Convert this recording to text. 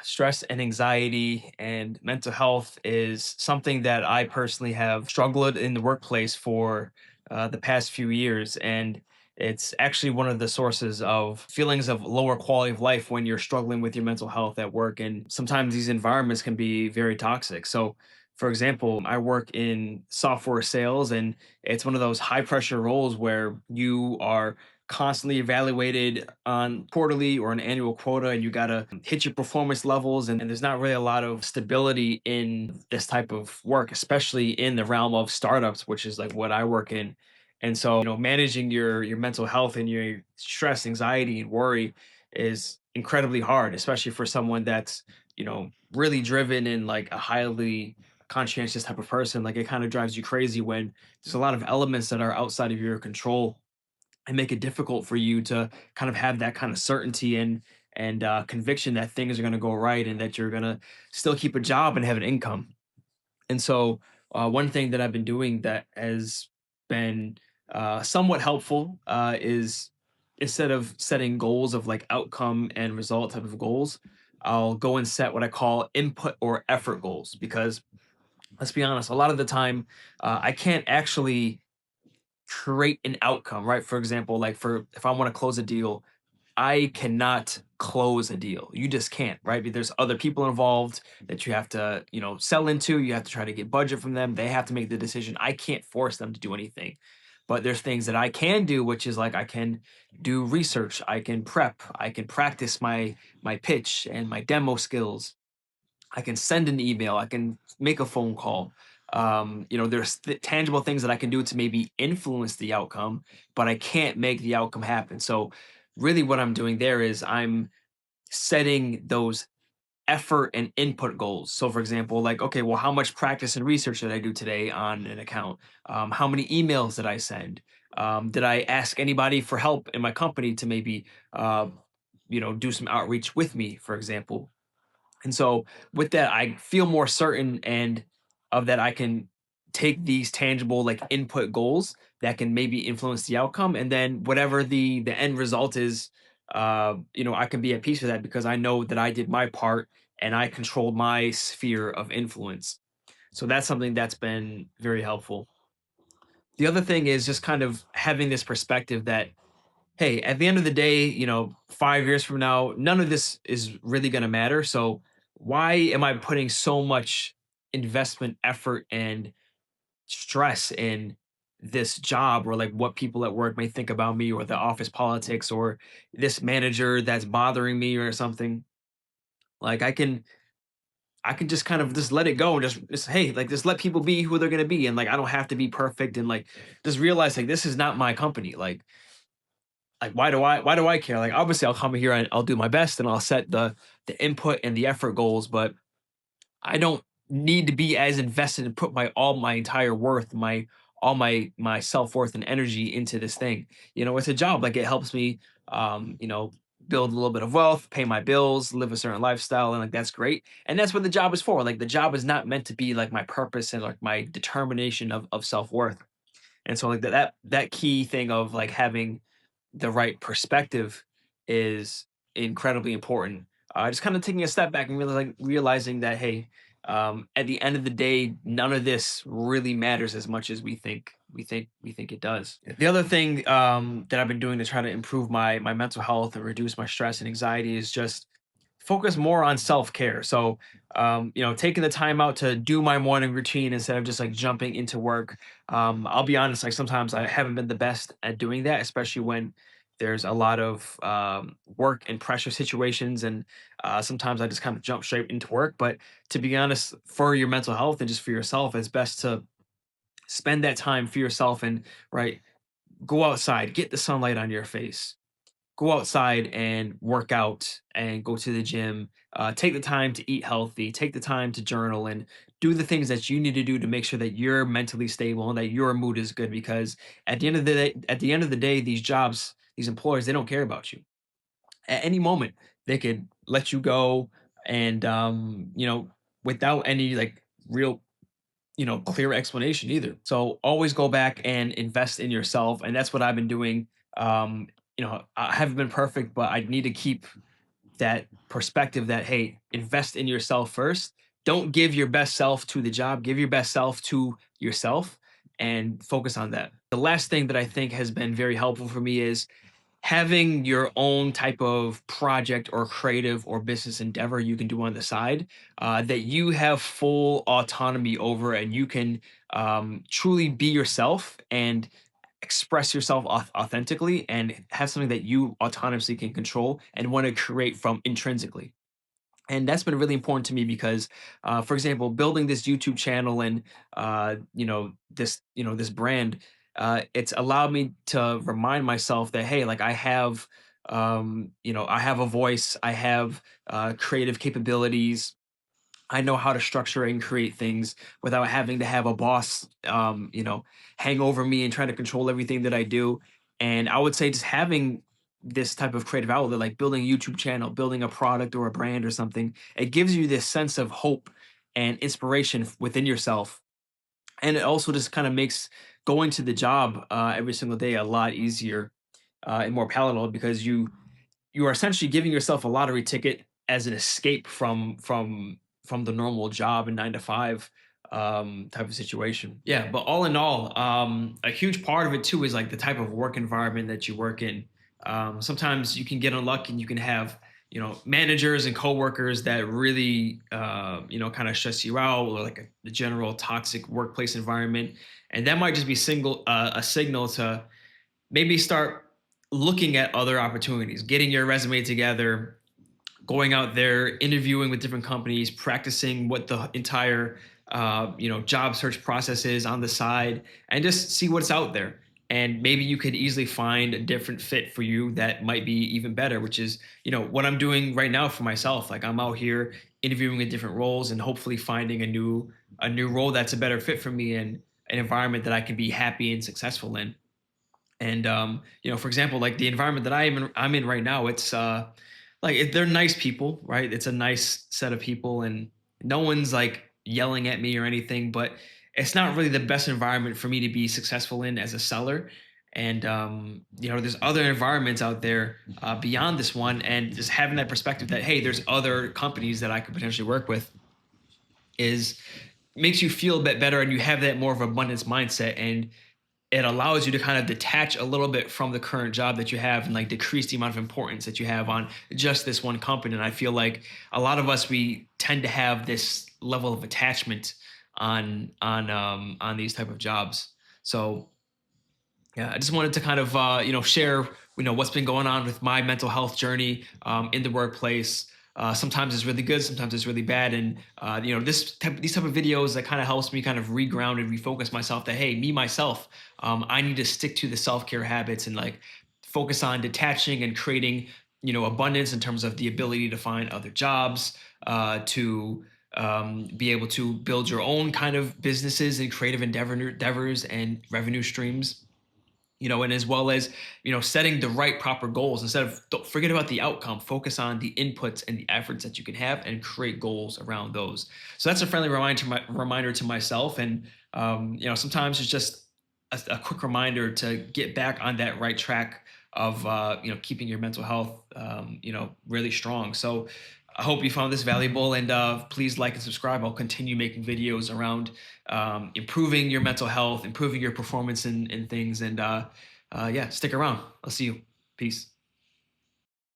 Stress and anxiety and mental health is something that I personally have struggled in the workplace for the past few years. And it's actually one of the sources of feelings of lower quality of life when you're struggling with your mental health at work. And sometimes these environments can be very toxic. So, for example, I work in software sales, and it's one of those high pressure roles where you are constantly evaluated on quarterly or an annual quota, and you got to hit your performance levels, and there's not really a lot of stability in this type of work, especially in the realm of startups, which is like what I work in. And so, managing your mental health and your stress, anxiety, and worry is incredibly hard, especially for someone that's really driven and like a highly conscientious type of person. Like, it kind of drives you crazy when there's a lot of elements that are outside of your control and make it difficult for you to kind of have that kind of certainty and conviction that things are going to go right and that you're going to still keep a job and have an income. And so, one thing that I've been doing that has been somewhat helpful is, instead of setting goals of like outcome and result type of goals, I'll go and set what I call input or effort goals, because let's be honest, a lot of the time I can't actually create an outcome, right? For example, like, for if I want to close a deal, I cannot close a deal. You just can't, right? There's other people involved that you have to, sell into. You have to try to get budget from them. They have to make the decision. I can't force them to do anything. But there's things that I can do, which is like I can do research, I can prep, I can practice my pitch and my demo skills. I can send an email, I can make a phone call. There's tangible things that I can do to maybe influence the outcome, but I can't make the outcome happen. So, really, what I'm doing there is I'm setting those effort and input goals. So, for example, like, okay, well, how much practice and research did I do today on an account? How many emails did I send? Did I ask anybody for help in my company to maybe, do some outreach with me, for example? And so, with that, I feel more certain and of that I can take these tangible like input goals that can maybe influence the outcome, and then whatever the end result is, I can be at peace with that because I know that I did my part and I controlled my sphere of influence. So that's something that's been very helpful. The other thing is just kind of having this perspective that, hey, at the end of the day, 5 years from now, none of this is really going to matter. So why am I putting so much investment, effort, and stress in this job, or like what people at work may think about me, or the office politics, or this manager that's bothering me or something? Like, I can just kind of just let it go and just hey, like, just let people be who they're going to be, and like I don't have to be perfect, and like just realize like this is not my company. Like, why do I care? Like, obviously I'll come here and I'll do my best and I'll set the input and the effort goals, but I don't need to be as invested and put my entire worth, my all my self-worth and energy into this thing. It's a job. Like, it helps me build a little bit of wealth, pay my bills, live a certain lifestyle, and like that's great. And that's what the job is for. Like, the job is not meant to be like my purpose and like my determination of self-worth. And so, like, that key thing of like having the right perspective is incredibly important. Just kind of taking a step back and realizing that, hey, at the end of the day, none of this really matters as much as we think it does. The other thing that I've been doing to try to improve my mental health and reduce my stress and anxiety is just focus more on self care. So, taking the time out to do my morning routine instead of just like jumping into work. I'll be honest, like, sometimes I haven't been the best at doing that, especially when there's a lot of work and pressure situations, and sometimes I just kind of jump straight into work. But to be honest, for your mental health and just for yourself, it's best to spend that time for yourself and, right, go outside, get the sunlight on your face, go outside and work out and go to the gym. Take the time to eat healthy, take the time to journal, and do the things that you need to do to make sure that you're mentally stable and that your mood is good. Because at the end of the day, these jobs, these employers, they don't care about you. At any moment, they could let you go, and without any like real clear explanation either. So always go back and invest in yourself. And that's what I've been doing. I haven't been perfect, but I need to keep that perspective that, hey, invest in yourself first. Don't give your best self to the job, give your best self to yourself and focus on that. The last thing that I think has been very helpful for me is having your own type of project or creative or business endeavor you can do on the side, that you have full autonomy over, and you can truly be yourself and express yourself authentically and have something that you autonomously can control and want to create from intrinsically. And that's been really important to me because, for example, building this YouTube channel and this brand, it's allowed me to remind myself that, hey, like, I have I have a voice, I have creative capabilities, I know how to structure and create things without having to have a boss, hang over me and try to control everything that I do. And I would say just having this type of creative outlet, like building a YouTube channel, building a product or a brand or something, it gives you this sense of hope and inspiration within yourself. And it also just kind of makes going to the job every single day a lot easier and more palatable, because you are essentially giving yourself a lottery ticket as an escape from the normal job and 9 to 5 type of situation. Yeah, but all in all, a huge part of it too is like the type of work environment that you work in. Sometimes you can get unlucky and you can have managers and coworkers that really kind of stress you out, or like the general toxic workplace environment, and that might just be a signal to maybe start looking at other opportunities, getting your resume together, going out there, interviewing with different companies, practicing what the entire job search process is on the side, and just see what's out there. And maybe you could easily find a different fit for you that might be even better, which is what I'm doing right now for myself. Like, I'm out here interviewing in different roles and hopefully finding a new role that's a better fit for me, and an environment that I can be happy and successful in. And for example, like the environment that I'm in right now, it's they're nice people, right? It's a nice set of people, and no one's like yelling at me or anything. But it's not really the best environment for me to be successful in as a seller. And there's other environments out there beyond this one, and just having that perspective that, hey, there's other companies that I could potentially work with is makes you feel a bit better, and you have that more of abundance mindset, and it allows you to kind of detach a little bit from the current job that you have, and like decrease the amount of importance that you have on just this one company. And I feel like a lot of us, we tend to have this level of attachment on these type of jobs. So yeah, I just wanted to kind of share what's been going on with my mental health journey in the workplace. Sometimes it's really good, sometimes it's really bad, and these type of videos that kind of helps me kind of reground and refocus myself. That, hey, me myself, I need to stick to the self care habits and like focus on detaching and creating abundance in terms of the ability to find other jobs, to be able to build your own kind of businesses and creative endeavors and revenue streams, and as well as setting the right proper goals. Instead of, don't forget about the outcome, focus on the inputs and the efforts that you can have and create goals around those. So that's a friendly reminder to myself. And sometimes it's just a quick reminder to get back on that right track of keeping your mental health really strong. So I hope you found this valuable, and please like and subscribe. I'll continue making videos around improving your mental health, improving your performance in things. And yeah, stick around. I'll see you. Peace.